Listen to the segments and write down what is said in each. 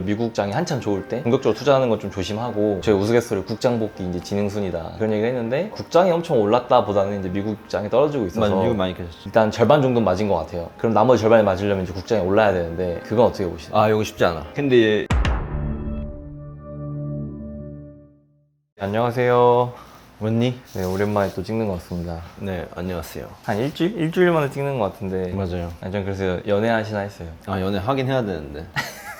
미국장이 한참 좋을 때 공격적으로 투자하는 건 좀 조심하고 저희 우스갯소리 국장 복귀 이제 진흥순이다 그런 얘기를 했는데 국장이 엄청 올랐다 보다는 이제 미국장이 떨어지고 있어서 맞아, 미국 많이 깨졌죠. 일단 절반 정도 맞은 것 같아요. 그럼 나머지 절반이 맞으려면 이제 국장이 올라야 되는데 그건 어떻게 보시나요? 아, 이거 쉽지 않아. 근데 안녕하세요. 뭐니? 네, 오랜만에 또 찍는 것 같습니다. 네, 안녕하세요. 한 일주일? 일주일 만에 찍는 것 같은데 맞아요. 아니, 전 그래서 연애하시나 했어요. 아, 연애 하긴 해야 되는데.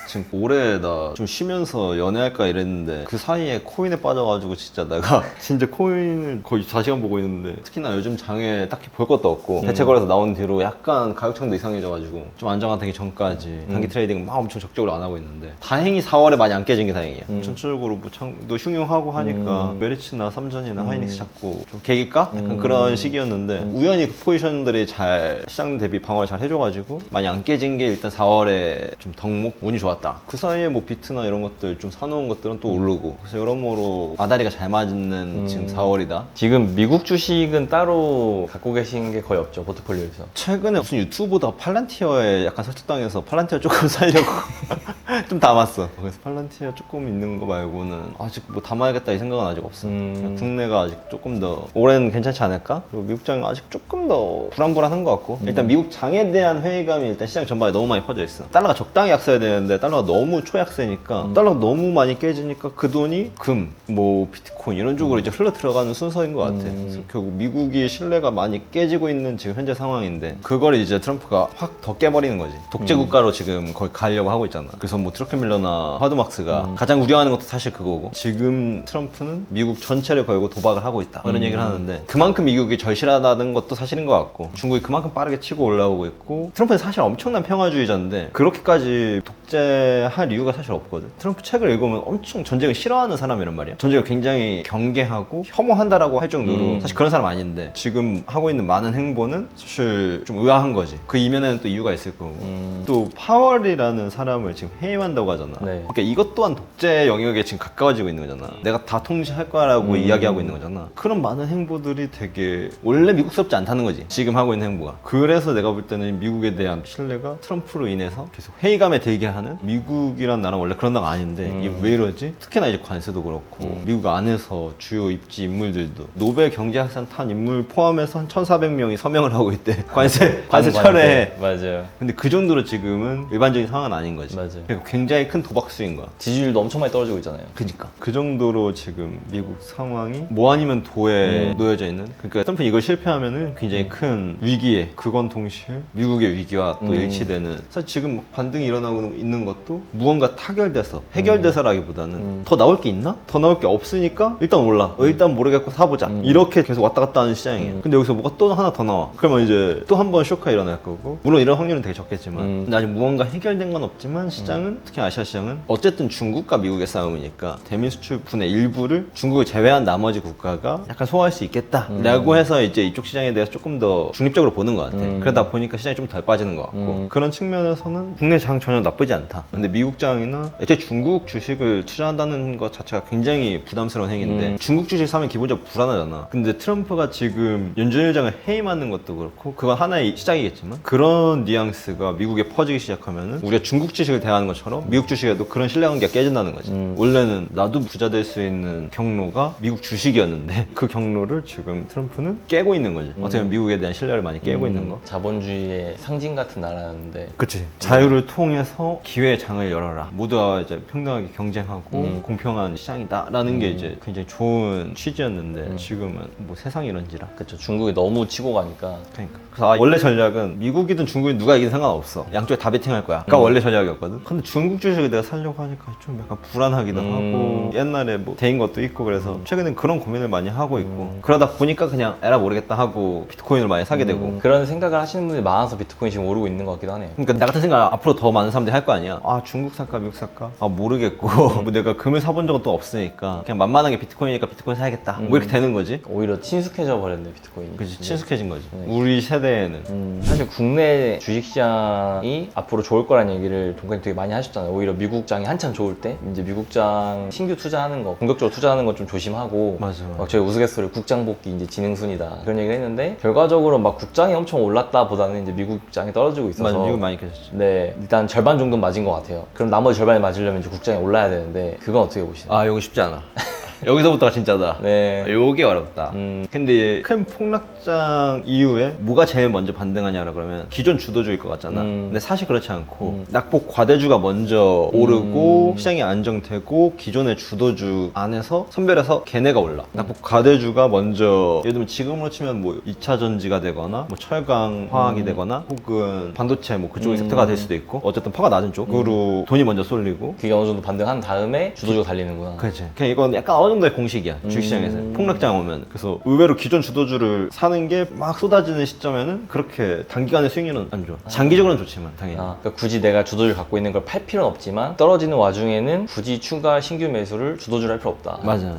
지금 올해 나 좀 쉬면서 연애할까 이랬는데 그 사이에 코인에 빠져가지고 진짜 내가 진짜 코인을 거의 4시간 보고 있는데 특히나 요즘 장에 딱히 볼 것도 없고 대체거래에서 나온 뒤로 약간 가격청도 이상해져가지고 좀 안정화되기 전까지 단기 트레이딩 막 엄청 적극적으로 안 하고 있는데 다행히 4월에 많이 안 깨진 게 다행이야. 전체적으로 뭐 창도 흉흉하고 하니까 메리츠나 삼전이나 하이닉스 잡고 좀 계기까? 약간 그런 시기였는데 우연히 그 포지션들이 잘 시장 대비 방어를 잘 해줘가지고 많이 안 깨진 게 일단 4월에 좀 덕목 운이 좋았다. 그 사이에 뭐 비트나 이런 것들 좀 사놓은 것들은 또 오르고 그래서 여러모로 아다리가 잘 맞는 지금 4월이다. 지금 미국 주식은 따로 갖고 계신 게 거의 없죠, 포트폴리오에서. 최근에 무슨 유튜브 보다가 팔란티어에 약간 설득당해서 팔란티어 조금 살려고 좀 담았어. 그래서 팔란티어 조금 있는 거 말고는 아직 뭐 담아야겠다 이 생각은 아직 없어. 국내가 아직 조금 더 올해는 괜찮지 않을까? 그리고 미국장은 아직 조금 더 불안불안한 것 같고 일단 미국 장에 대한 회의감이 일단 시장 전반에 너무 많이 퍼져 있어. 달러가 적당히 약세야 되는데 달러가 너무 초약세니까 달러가 너무 많이 깨지니까 그 돈이 금, 뭐 비트코인 이런 쪽으로 이제 흘러 들어가는 순서인 것 같아. 그래서 결국 미국이 신뢰가 많이 깨지고 있는 지금 현재 상황인데 그걸 이제 트럼프가 확 더 깨버리는 거지. 독재 국가로 지금 거의 가려고 하고 있잖아. 그래서 뭐 드러켄밀러나 하드막스가 가장 우려하는 것도 사실 그거고 지금 트럼프는 미국 전체를 걸고 도박을 하고 있다 그런 얘기를 하는데 그만큼 미국이 절실하다는 것도 사실인 것 같고 중국이 그만큼 빠르게 치고 올라오고 있고 트럼프는 사실 엄청난 평화주의자인데 그렇게까지 독재할 이유가 사실 없거든. 트럼프 책을 읽으면 엄청 전쟁을 싫어하는 사람이란 말이야. 전쟁을 굉장히 경계하고 혐오한다라고 할 정도로 사실 그런 사람 아닌데 지금 하고 있는 많은 행보는 사실 좀 의아한 거지. 그 이면에는 또 이유가 있을 거고 또 파월이라는 사람을 지금 해임한다고 하잖아. 네. 그러니까 이것 또한 독재 영역에 지금 가까워지고 있는 거잖아. 내가 다 통제할 거라고 이야기하고 있는 거잖아. 그런 많은 행보들이 되게 원래 미국스럽지 않다는 거지. 지금 하고 있는 행보가. 그래서 내가 볼 때는 미국에 대한 신뢰가 트럼프로 인해서 계속 회의감에 들게 하는 미국이란 나라는 원래 그런 나라가 아닌데 이게 왜 이러지? 특히나 이제 관세도 그렇고 미국 안에서 주요 입지 인물들도 노벨 경제학상 탄 인물 포함해서 한 1,400명이 서명을 하고 있대. 관세 철회해. 맞아요. 근데 그 정도로 지금은 일반적인 상황은 아닌 거지. 맞아요. 그러니까 굉장히 큰 도박 수인 거야. 지지율도 엄청 많이 떨어지고 있잖아요. 그니까 그 정도로 지금 미국 상황이 뭐 아니면 도에 놓여져 있는 그러니까 트럼프 이걸 실패하면은 굉장히 큰 위기에 그건 동시에 미국의 위기와 또 일치되는 사실 지금 반등이 일어나고 있는 것도 무언가 타결돼서 해결돼서라기보다는 더 나올 게 있나? 더 나올 게 없으니까 일단 올라 일단 모르겠고 사보자 이렇게 계속 왔다 갔다 하는 시장이에요. 근데 여기서 뭐가 또 하나 더 나와 그러면 이제 또 한 번 쇼크가 일어날 거고 물론 이런 확률은 되게 적겠지만 근데 아직 무언가 해결된 건 없지만 시장은 특히 아시아 시장은 어쨌든 중국과 미국의 싸움이니까 대미 수출분의 일부를 중국을 제외한 나머지 국가가 약간 소화할 수 있겠다라고 해서 이제 이쪽 시장에 대해서 조금 더 중립적으로 보는 것 같아. 그러다 보니까 시장이 좀 덜 빠지는 것 같고 그런 측면에서는 국내 장 전혀 나쁘지 않다. 근데 미국 장이나 애초에 중국 주식을 투자한다는 것 자체가 굉장히 부담스러운 행위인데 중국 주식 사면 기본적으로 불안하잖아. 근데 트럼프가 지금 연준일 장을 해임하는 것도 그렇고 그건 하나의 시작이겠지만 그런 뉘앙스가 미국에 퍼지기 시작하면은 우리가 중국 주식을 대하는 것처럼 미국 주식에도 그런 신뢰관계가 깨진다는 거지. 원래는 나도 부자 될 수 있는 경로가 미국 주식이었는데 그 경로를 지금 트럼프는 깨고 있는 거지. 어떻게 보면 미국에 대한 신뢰를 많이 깨고 있는 거. 자본주의의 상징 같은 나라였는데 그치. 자유를 통해서 기회의 장을 열어라. 모두가 이제 평등하게 경쟁하고 공평한 시장이다라는 게 이제 굉장히 좋은 취지였는데 지금은 뭐 세상이 이런지라. 그쵸. 중국이 너무 치고 가니까 그러니까. 그래서 원래 전략은 미국이든 중국이든 누가 이기든 상관없어. 양쪽에 다 베팅할 거야. 그러니까 원래 전략이었거든. 근데 중국 주식을 내가 살려고 하니까 좀 약간 불안하기도 하고 옛날에 뭐 대인 것도 있고 그래서 최근엔 그런 고민을 많이 하고 있고 그러다 보니까 그냥 에라 모르겠다 하고 비트코인을 많이 사게 되고 그런 생각을 하시는 분들이 많아서 비트코인이 지금 오르고 있는 것 같기도 하네요. 그러니까 나 같은 생각 앞으로 더 많은 사람들이 할 거 아니야. 아 중국 살까 미국 살까? 아 모르겠고 뭐 내가 금을 사본 적은 또 없으니까 그냥 만만하게 비트코인이니까 비트코인 사야겠다 뭐 이렇게 되는 거지. 오히려 친숙해져 버렸네 비트코인이. 그치 친숙해진 거지. 우리 세대에는 사실 국내 주식시장이 앞으로 좋을 거라는 얘기를 동생이 되게 많이 하셨잖아요. 오히려 미국장이 한참 좋을 때 이제 미국장 신규 투자하는 거 공격적으로 투자하는 건 좀 조심하고 맞아. 막 저희 우스갯소리 국장 복귀 이제 진흥순이다 그런 얘기를 했는데 결과적으로 막 국장이 엄청 올랐다 보다는 이제 미국장이 떨어지고 있어서 맞아 미국 많이 깨졌지. 네 일단 절반 정도 맞은 것 것 같아요. 그럼 나머지 절반이 맞으려면 이제 국장이 올라야 되는데 그건 어떻게 보시나요? 아, 이거 쉽지 않아. 여기서부터가 진짜다. 네. 요게 어렵다. 근데 큰 폭락장 이후에 뭐가 제일 먼저 반등하냐라 그러면 기존 주도주일 것 같잖아. 근데 사실 그렇지 않고 낙폭 과대주가 먼저 오르고 시장이 안정되고 기존의 주도주 안에서 선별해서 걔네가 올라. 낙폭 과대주가 먼저 예를 들면 지금으로 치면 뭐 2차 전지가 되거나 뭐 철강 화학이 되거나 혹은 반도체 뭐 그쪽의 섹터가 될 수도 있고 어쨌든 퍼가 낮은 쪽으로 돈이 먼저 쏠리고 그게 어느 정도 반등한 다음에 주도주가 달리는구나. 그렇지. 그냥 이건 약간 어느 정도의 공식이야. 주식시장에서. 폭락장 오면. 그래서 의외로 기존 주도주를 사는 게 막 쏟아지는 시점에는 그렇게 단기간에 수익률은 안 좋아. 장기적으로는 좋지만 당연히. 그러니까 굳이 내가 주도주를 갖고 있는 걸 팔 필요는 없지만 떨어지는 와중에는 굳이 추가 신규 매수를 주도주를 할 필요 없다. 맞아.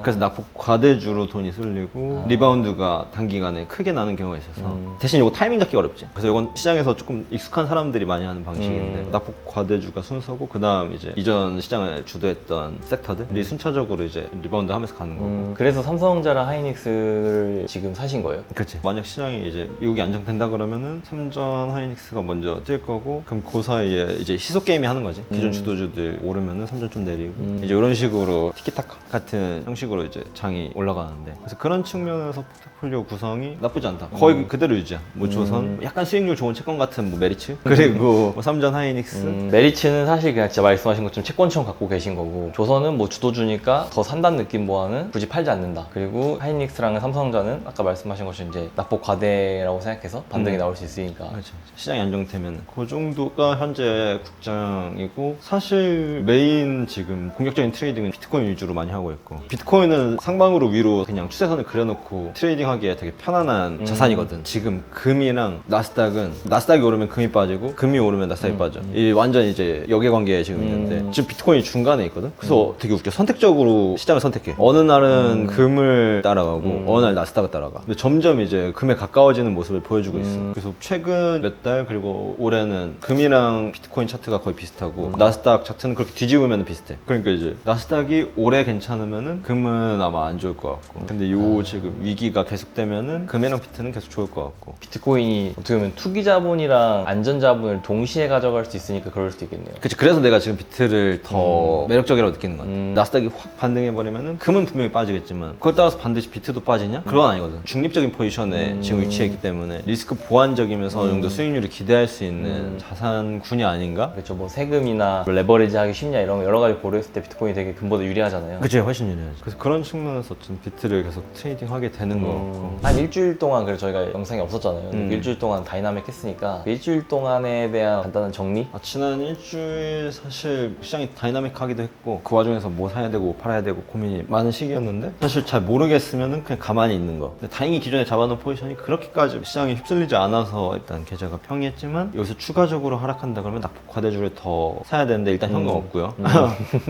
그래서 낙폭 과대주로 돈이 쏠리고 리바운드가 단기간에 크게 나는 경우가 있어서 대신 이거 타이밍 잡기 어렵지. 그래서 이건 시장에서 조금 익숙한 사람들이 많이 하는 방식인데 낙폭 과대주가 순서고 그 다음 이제 이전 시장을 주도했던 섹터들이 순차적으로 이제 리바운드 하면서 가는 거고. 그래서 삼성전자랑 하이닉스를 지금 사신 거예요? 그렇지. 만약 시장이 이제 미국이 안정된다 그러면은 삼전 하이닉스가 먼저 뛸 거고 그럼 그 사이에 이제 시속 게임이 하는 거지. 기존 주도주들 오르면은 삼전 좀 내리고 이제 이런 식으로 티키타카 같은 형식으로 이제 장이 올라가는데 그래서 그런 측면에서 포트폴리오 구성이 나쁘지 않다. 거의 그대로 유지야. 뭐 조선 약간 수익률 좋은 채권 같은 뭐 메리츠 그리고 뭐 삼전 하이닉스 메리츠는 사실 그냥 진짜 말씀하신 것처럼 채권처럼 갖고 계신 거고 조선은 뭐 주도주니까 더 산다는 느낌보다는 굳이 팔지 않는다. 그리고 하이닉스랑 삼성전자는 아까 말씀하신 것처럼 이제 낙폭 과대라고 생각해서 반등이 나올 수 있으니까. 그렇죠. 시장이 안정되면 그 정도가 현재 국장이고 사실 메인 지금 공격적인 트레이딩은 비트코인 위주로 많이 하고 있고 비트코인은 상방으로 위로 그냥 추세선을 그려놓고 트레이딩하기에 되게 편안한 자산이거든. 지금 금이랑 나스닥이 오르면 금이 빠지고 금이 오르면 나스닥이 빠져. 이 완전 이제 역외관계에 지금 있는데 지금 비트코인이 중간에 있거든. 그래서 되게 웃겨. 선택적으로 시장을 선택해. 어느 날은 금을 따라가고 어느 날 나스닥을 따라가. 근데 점점 이제 금에 가까워지는 모습을 보여주고 있어. 그래서 최근 몇 달 그리고 올해는 금이랑 비트코인 차트가 거의 비슷하고 나스닥 차트는 그렇게 뒤집으면 비슷해. 그러니까 이제 나스닥이 올해 괜찮으면은 금은 아마 안 좋을 것 같고 근데 요 지금 위기가 계속되면은 금이랑 비트는 계속 좋을 것 같고 비트코인이 어떻게 보면 투기 자본이랑 안전 자본을 동시에 가져갈 수 있으니까 그럴 수도 있겠네요. 그치. 그래서 내가 지금 비트를 더 매력적이라고 느끼는 거야. 나스닥이 확 반등해버리면은 금은 분명히 빠지겠지만 그걸 따라서 반드시 비트도 빠지냐? 그건 아니거든. 중립적인 포지션에 지금 위치해 있기 때문에 리스크 보완적이면서 어느 정도 수익률을 기대할 수 있는 자산군이 아닌가? 그렇죠. 뭐 세금이나 레버리지 하기 쉽냐 이런 거 여러 가지 고려했을 때 비트코인이 되게 금보다 유리하잖아요. 그치. 훨씬 유리하지. 그래서 그런 측면에서 좀 비트를 계속 트레이딩 하게 되는 거 같고 한 일주일 동안 그래 저희가 영상이 없었잖아요. 일주일 동안 다이나믹 했으니까 그 일주일 동안에 대한 간단한 정리? 지난 일주일 사실 시장이 다이나믹하기도 했고 그 와중에서 뭐 사야 되고 뭐 팔아야 되고 고민이 많은 시기였는데 사실 잘 모르겠으면 그냥 가만히 있는 거. 근데 다행히 기존에 잡아놓은 포지션이 그렇게까지 시장에 휩쓸리지 않아서 일단 계좌가 평이했지만 여기서 추가적으로 하락한다 그러면 낙폭 과대주를 더 사야 되는데 일단 현금 없고요.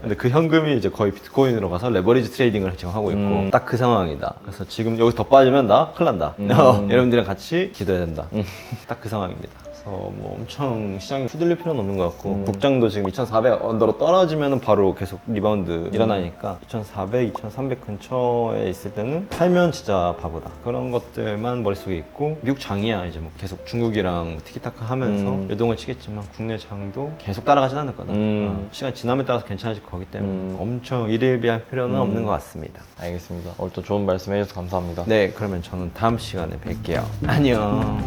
근데 그 현금이 이제 거의 비트코인으로 가서 레버리지 트레이딩을 지금 하고 있고 딱 그 상황이다. 그래서 지금 여기서 더 빠지면 나 큰일 난다. 여러분들이랑 같이 기도해야 된다. 딱 그 상황입니다. 뭐 엄청 시장이 휘둘릴 필요는 없는 것 같고 국장도 지금 2,400 언더로 떨어지면 바로 계속 리바운드 일어나니까 2,400, 2,300 근처에 있을 때는 팔면 진짜 바보다. 그런 것들만 머릿속에 있고 미국 장이야 이제 뭐 계속 중국이랑 티키타카 하면서 요동을 치겠지만 국내 장도 계속 따라가진 않을 거다. 시간 지남에 따라서 괜찮아질 거기 때문에 엄청 일일비할 필요는 없는 것 같습니다. 알겠습니다. 오늘 또 좋은 말씀 해주셔서 감사합니다. 네, 그러면 저는 다음 시간에 뵐게요. 안녕.